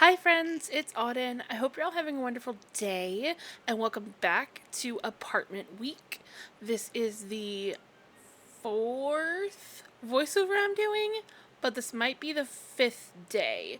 Hi friends, it's Auden. I hope you're all having a wonderful day and welcome back to apartment week. This is the fourth voiceover I'm doing, but this might be the fifth day.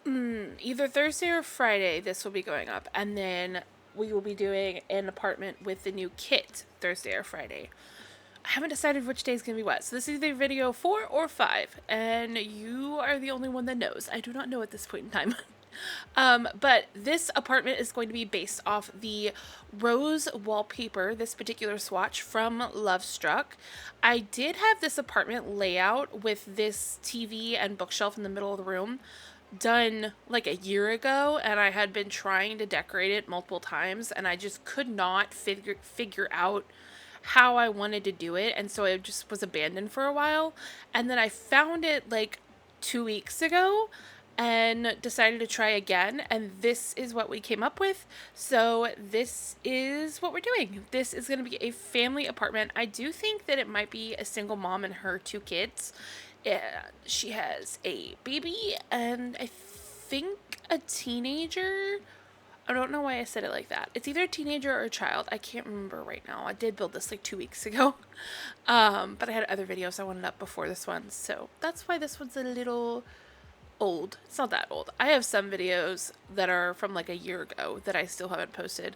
Either Thursday or Friday this will be going up, and then we will be doing an apartment with the new kit Thursday or Friday. I haven't decided which day is going to be what. So this is either video 4 or 5, and you are the only one that knows. I do not know at this point in time. But this apartment is going to be based off the rose wallpaper, this particular swatch from Lovestruck. I did have this apartment layout with this TV and bookshelf in the middle of the room done like a year ago, and I had been trying to decorate it multiple times, and I just could not figure out how I wanted to do it, and so it just was abandoned for a while. And then I found it like 2 weeks ago and decided to try again, and this is what we came up with. So this is what we're doing. This is going to be a family apartment. I do think that it might be a single mom and her 2 kids. She has a baby and I think a teenager. I don't know why I said it like that. It's either a teenager or a child. I can't remember right now. I did build this like 2 weeks ago. But I had other videos I wanted up before this one. So that's why this one's a little old. It's not that old. I have some videos that are from like a year ago that I still haven't posted.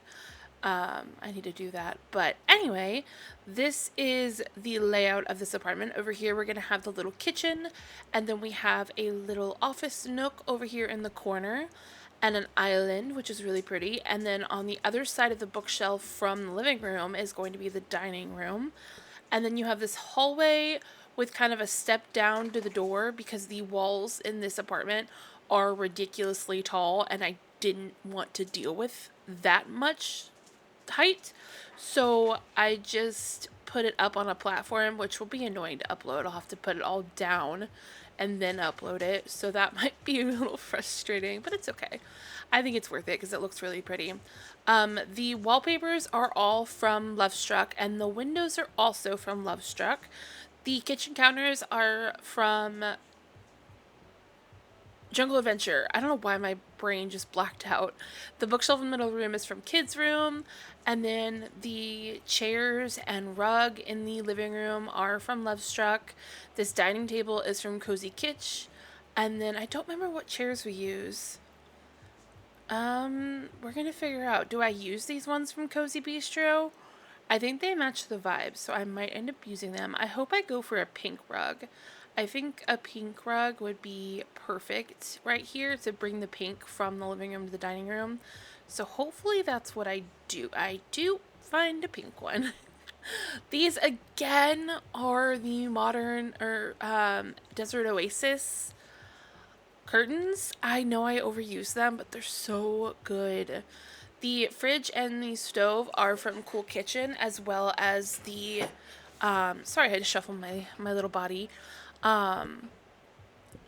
I need to do that. But anyway, this is the layout of this apartment. Over here, we're going to have the little kitchen. And then we have a little office nook over here in the corner. And an island, which is really pretty. And then on the other side of the bookshelf from the living room is going to be the dining room. And then you have this hallway with kind of a step down to the door because the walls in this apartment are ridiculously tall and I didn't want to deal with that much height. So I just put it up on a platform, which will be annoying to upload. I'll have to put it all down and then upload it. So that might be a little frustrating, but it's okay. I think it's worth it because it looks really pretty. The wallpapers are all from Lovestruck and the windows are also from Lovestruck. The kitchen counters are from Jungle Adventure. I don't know why my brain just blacked out. The bookshelf in the middle of the room is from Kids Room, and then the chairs and rug in the living room are from Lovestruck. This dining table is from Cozy Kitsch, and then I don't remember what chairs we use. We're gonna figure out. Do I use these ones from Cozy Bistro? I think they match the vibe, so I might end up using them. I hope I go for a pink rug. I think a pink rug would be perfect right here to bring the pink from the living room to the dining room. So hopefully that's what I do. I do find a pink one. These again are the modern or Desert Oasis curtains. I know I overuse them, but they're so good. The fridge and the stove are from Cool Kitchen, as well as the sorry, I had to shuffle my little body.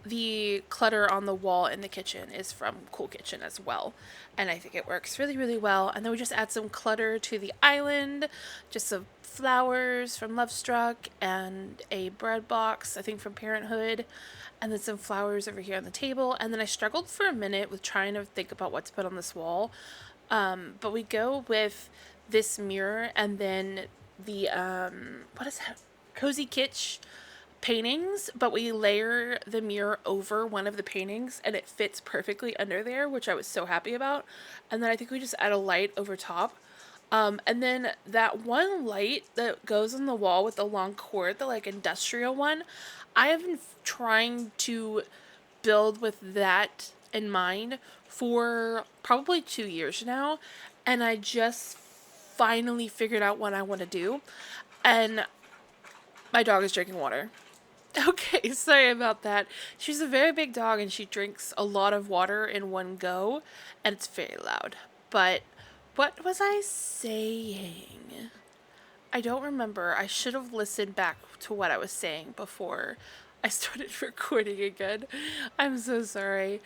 The clutter on the wall in the kitchen is from Cool Kitchen as well, and I think it works really, really well. And then we just add some clutter to the island, just some flowers from Lovestruck and a bread box, I think from Parenthood, and then some flowers over here on the table. And then I struggled for a minute with trying to think about what to put on this wall, but we go with this mirror and then the what is that? Cozy Kitsch paintings, but we layer the mirror over one of the paintings and it fits perfectly under there, which I was so happy about. And then I think we just add a light over top. And then that one light that goes on the wall with the long cord, the like industrial one, I have been trying to build with that in mind for probably 2 years now, and I just finally figured out what I want to do. And my dog is drinking water. Okay, sorry about that. She's a very big dog and she drinks a lot of water in one go, and it's very loud. But what was I saying? I don't remember. I should have listened back to what I was saying before I started recording again. I'm so sorry.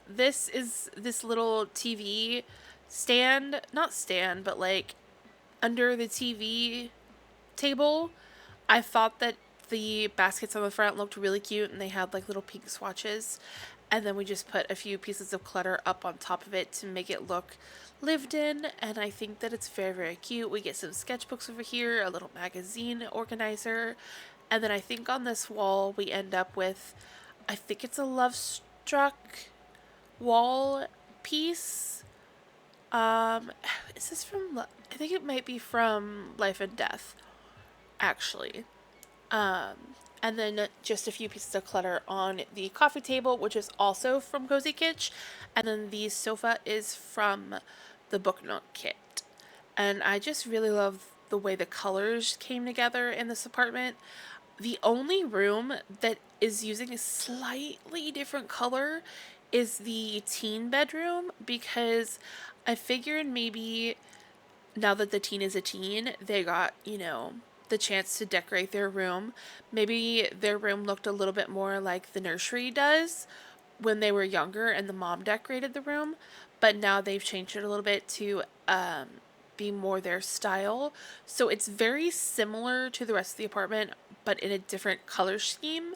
This is this little TV stand, not stand, but like under the TV table. I thought that the baskets on the front looked really cute, and they had like little pink swatches. And then we just put a few pieces of clutter up on top of it to make it look lived in, and I think that it's very, very cute. We get some sketchbooks over here, a little magazine organizer, and then I think on this wall we end up with, I think it's a Lovestruck wall piece. Is this from, I think it might be from Life and Death, actually. And then just a few pieces of clutter on the coffee table, which is also from Cozy Kitsch. And then the sofa is from the Book Nook kit. And I just really love the way the colors came together in this apartment. The only room that is using a slightly different color is the teen bedroom, because I figured maybe now that the teen is a teen, they got, the chance to decorate their room. Maybe their room looked a little bit more like the nursery does when they were younger and the mom decorated the room, but now they've changed it a little bit to be more their style. So it's very similar to the rest of the apartment, but in a different color scheme.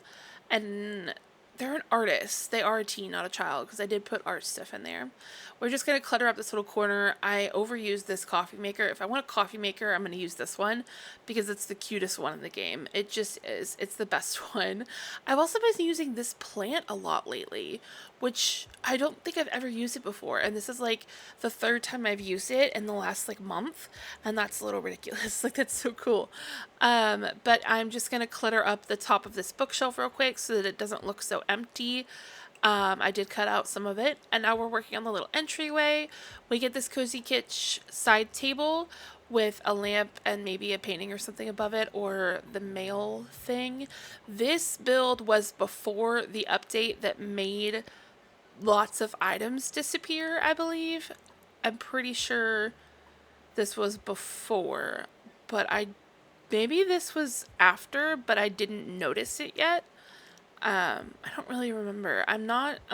And they're an artist. They are a teen, not a child, because I did put art stuff in there. We're just going to clutter up this little corner. I overused this coffee maker. If I want a coffee maker, I'm going to use this one because it's the cutest one in the game. It just is. It's the best one. I've also been using this plant a lot lately, which I don't think I've ever used it before. And this is like the third time I've used it in the last like month. And that's a little ridiculous. Like, that's so cool. But I'm just going to clutter up the top of this bookshelf real quick so that it doesn't look so empty. I did cut out some of it, and now we're working on the little entryway. We get this Cozy Kitsch side table with a lamp and maybe a painting or something above it, or the mail thing. This build was before the update that made lots of items disappear, I believe. I'm pretty sure this was before, but maybe this was after, but I didn't notice it yet. I don't really remember. I'm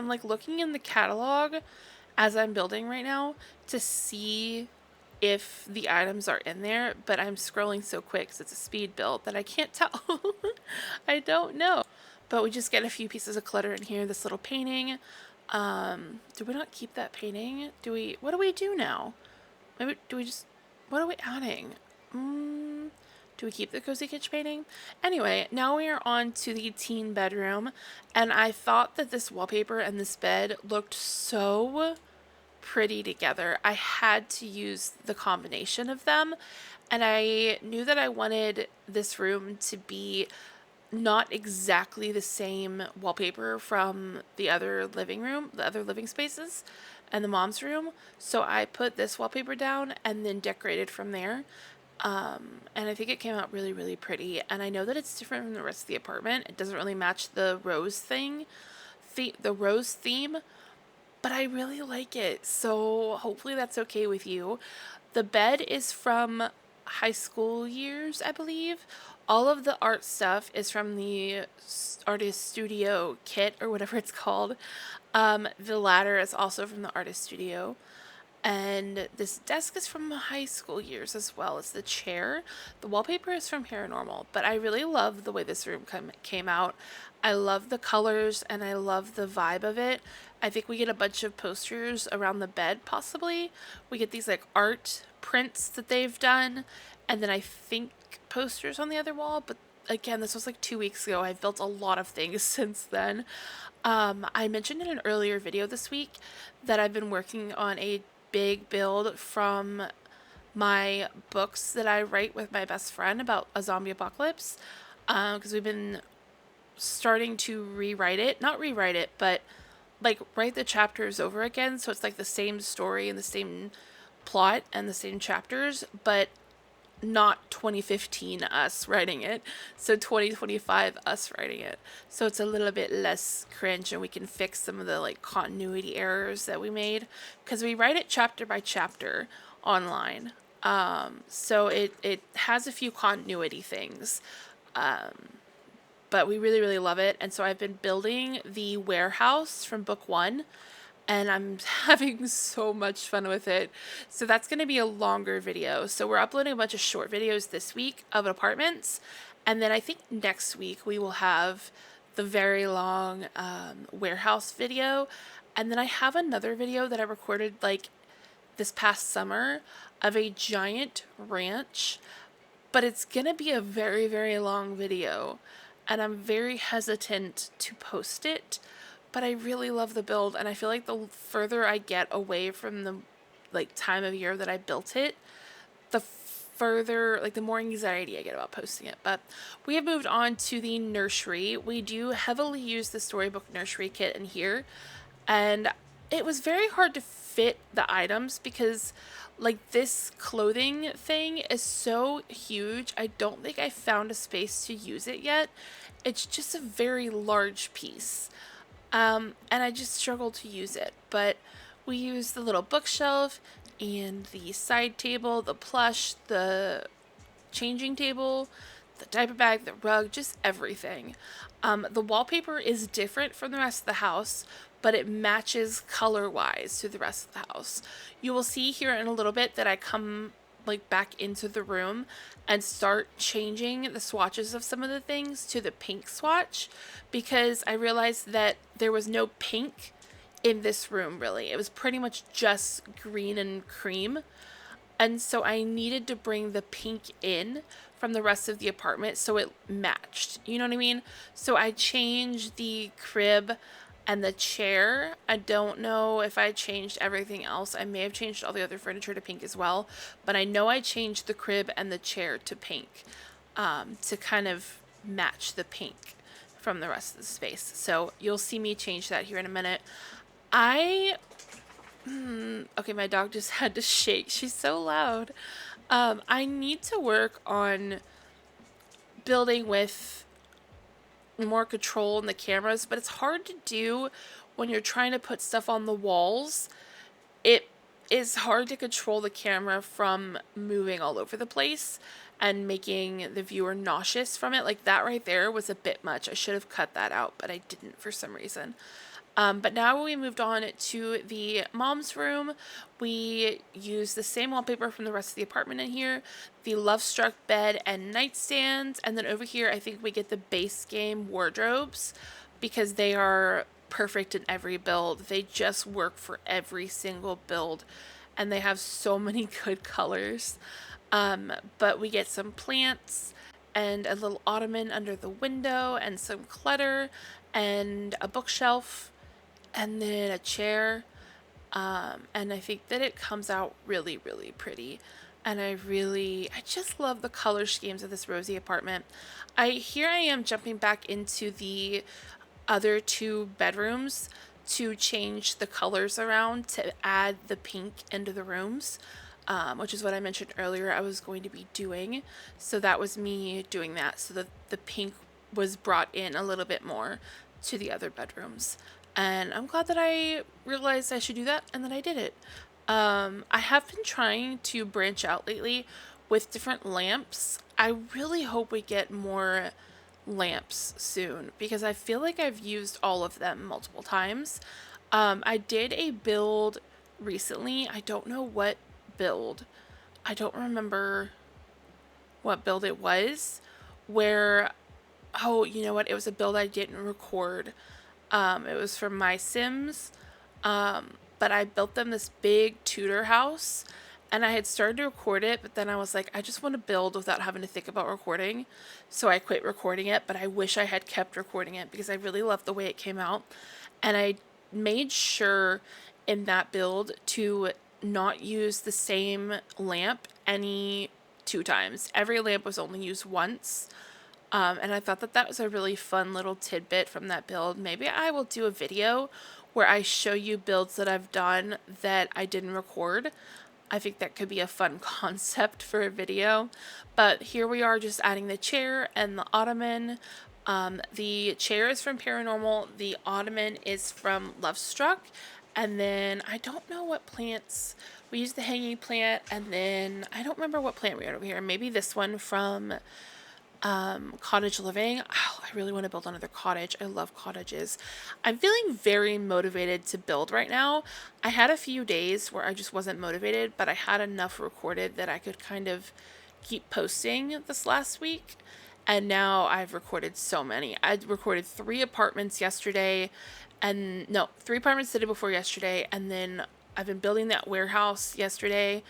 like looking in the catalog as I'm building right now to see if the items are in there, but I'm scrolling so quick because it's a speed build that I can't tell. I don't know. But we just get a few pieces of clutter in here. This little painting. Do we not keep that painting? What do we do now? Maybe, what are we adding? Do we keep the Cozy Kitsch painting? Anyway, now we are on to the teen bedroom, and I thought that this wallpaper and this bed looked so pretty together. I had to use the combination of them, and I knew that I wanted this room to be not exactly the same wallpaper from the other living spaces, and the mom's room. So I put this wallpaper down and then decorated from there. And I think it came out really, really pretty. And I know that it's different from the rest of the apartment. It doesn't really match the rose theme, but I really like it. So hopefully that's okay with you. The bed is from high school years, I believe. All of the art stuff is from the artist studio kit, or whatever it's called. The ladder is also from the artist studio. And this desk is from high school years, as well as the chair. The wallpaper is from Paranormal, but I really love the way this room came out. I love the colors and I love the vibe of it. I think we get a bunch of posters around the bed, possibly. We get these like art prints that they've done, and then I think posters on the other wall, but again, this was like 2 weeks ago. I've built a lot of things since then. I mentioned in an earlier video this week that I've been working on a big build from my books that I write with my best friend about a zombie apocalypse, because we've been starting to not rewrite it, but like write the chapters over again, so it's like the same story and the same plot and the same chapters, but not 2015 us writing it, so 2025 us writing it, so it's a little bit less cringe and we can fix some of the like continuity errors that we made, because we write it chapter by chapter online. So it has a few continuity things, but we really, really love it. And so I've been building the warehouse from book 1, and I'm having so much fun with it. So that's going to be a longer video. So we're uploading a bunch of short videos this week of apartments, And then I think next week we will have the very long warehouse video. And then I have another video that I recorded like this past summer of a giant ranch, but it's gonna be a very, very long video, and I'm very hesitant to post it, but I really love the build, and I feel like the further I get away from the like time of year that I built it, the further, like the more anxiety I get about posting it. But we have moved on to the nursery. We do heavily use the storybook nursery kit in here, and it was very hard to fit the items because like this clothing thing is so huge. I don't think I found a space to use it yet. It's just a very large piece. And I just struggled to use it. But we used the little bookshelf and the side table, the plush, the changing table, the diaper bag, the rug, just everything. The wallpaper is different from the rest of the house, but it matches color-wise to the rest of the house. You will see here in a little bit that I come like back into the room and start changing the swatches of some of the things to the pink swatch, because I realized that there was no pink in this room really. It was pretty much just green and cream. And so I needed to bring the pink in from the rest of the apartment so it matched. You know what I mean? So I changed the crib and the chair. I don't know if I changed everything else. I may have changed all the other furniture to pink as well. But I know I changed the crib and the chair to pink to kind of match the pink from the rest of the space. So you'll see me change that here in a minute. Okay, my dog just had to shake. She's so loud. I need to work on building with more control in the cameras, but it's hard to do when you're trying to put stuff on the walls. It is hard to control the camera from moving all over the place and making the viewer nauseous from it. Like that right there was a bit much. I should have cut that out, but I didn't for some reason. But now we moved on to the mom's room. We use the same wallpaper from the rest of the apartment in here, the Lovestruck bed and nightstands, and then over here I think we get the base game wardrobes because they are perfect in every build. They just work for every single build, and they have so many good colors. But we get some plants and a little ottoman under the window and some clutter and a bookshelf and then a chair, and I think that it comes out really, really pretty, and I just love the color schemes of this Rosie apartment. Here I am jumping back into the other two bedrooms to change the colors around to add the pink into the rooms, which is what I mentioned earlier I was going to be doing, so that was me doing that, so that the pink was brought in a little bit more to the other bedrooms. And I'm glad that I realized I should do that and that I did it. I have been trying to branch out lately with different lamps. I really hope we get more lamps soon because I feel like I've used all of them multiple times. I did a build recently. I don't know what build. I don't remember what build it was. Where, oh, you know what? It was a build I didn't record. It was from My Sims, but I built them this big Tudor house, and I had started to record it, but then I was like, I just want to build without having to think about recording, so I quit recording it, but I wish I had kept recording it because I really loved the way it came out, and I made sure in that build to not use the same lamp any 2 times. Every lamp was only used once. And I thought that that was a really fun little tidbit from that build. Maybe I will do a video where I show you builds that I've done that I didn't record. I think that could be a fun concept for a video. But here we are just adding the chair and the ottoman. The chair is from Paranormal. The ottoman is from Lovestruck. And then I don't know what plants. We used the hanging plant, and then I don't remember what plant we had over here. Maybe this one from Cottage Living. Oh, I really want to build another cottage. I love cottages. I'm feeling very motivated to build right now. I had a few days where I just wasn't motivated, but I had enough recorded that I could kind of keep posting this last week. and now I've recorded so many. I recorded 3 apartments yesterday, and no, 3 apartments the day before yesterday, and then I've been building that warehouse yesterday,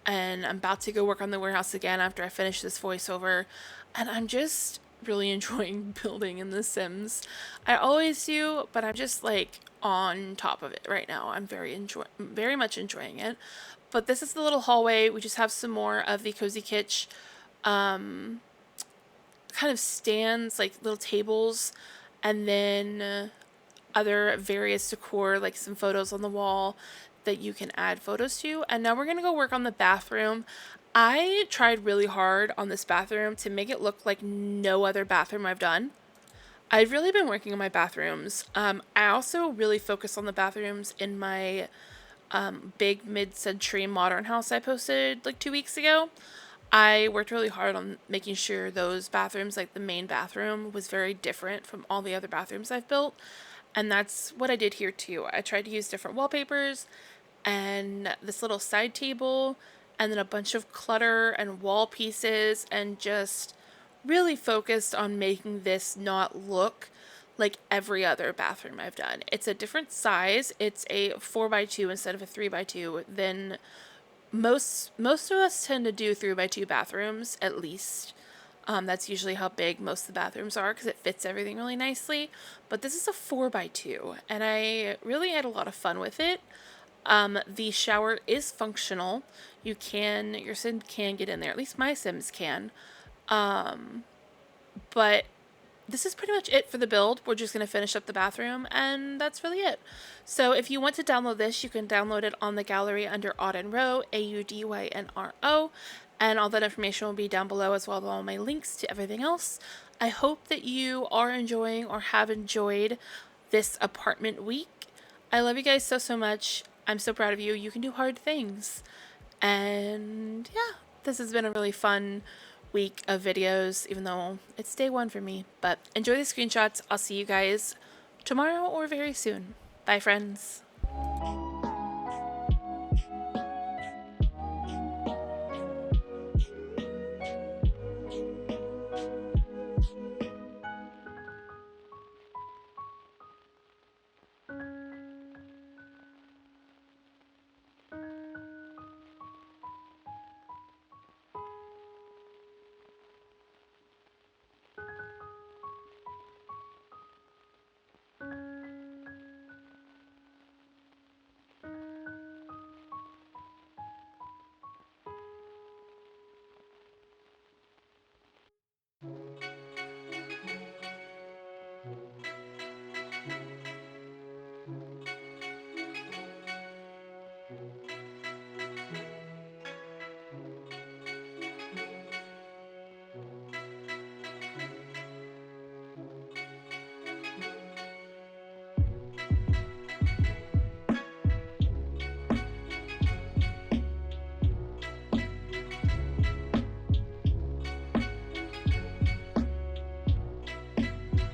and I'm about to go work on the warehouse again after I finish this voiceover, and I'm just really enjoying building in The Sims. I always do, but I'm just like on top of it right now. I'm very much enjoying it. But this is the little hallway. We just have some more of the Cozy Kitsch kind of stands, like little tables, and then other various decor, like some photos on the wall that you can add photos to. And now we're going to go work on the bathroom. I tried really hard on this bathroom to make it look like no other bathroom I've done. I've really been working on my bathrooms. I also really focus on the bathrooms in my big mid-century modern house I posted like 2 weeks ago. I worked really hard on making sure those bathrooms, like the main bathroom, was very different from all the other bathrooms I've built. And that's what I did here too. I tried to use different wallpapers and this little side table and then a bunch of clutter and wall pieces, and just really focused on making this not look like every other bathroom I've done. It's a different size. It's a 4x2 instead of a 3x2 than most of us tend to do 3x2 bathrooms, at least. That's usually how big most of the bathrooms are because it fits everything really nicely. But this is a 4x2, and I really had a lot of fun with it. The shower is functional. Your Sim can get in there. At least my Sims can. But this is pretty much it for the build. We're just going to finish up the bathroom, and that's really it. So if you want to download this, you can download it on the gallery under AudynRo, AudynRo, and all that information will be down below, as well as all my links to everything else. I hope that you are enjoying or have enjoyed this apartment week. I love you guys so, so much. I'm so proud of you. You can do hard things. And yeah, this has been a really fun week of videos, even though it's day 1 for me. But enjoy the screenshots. I'll see you guys tomorrow or very soon. Bye, friends.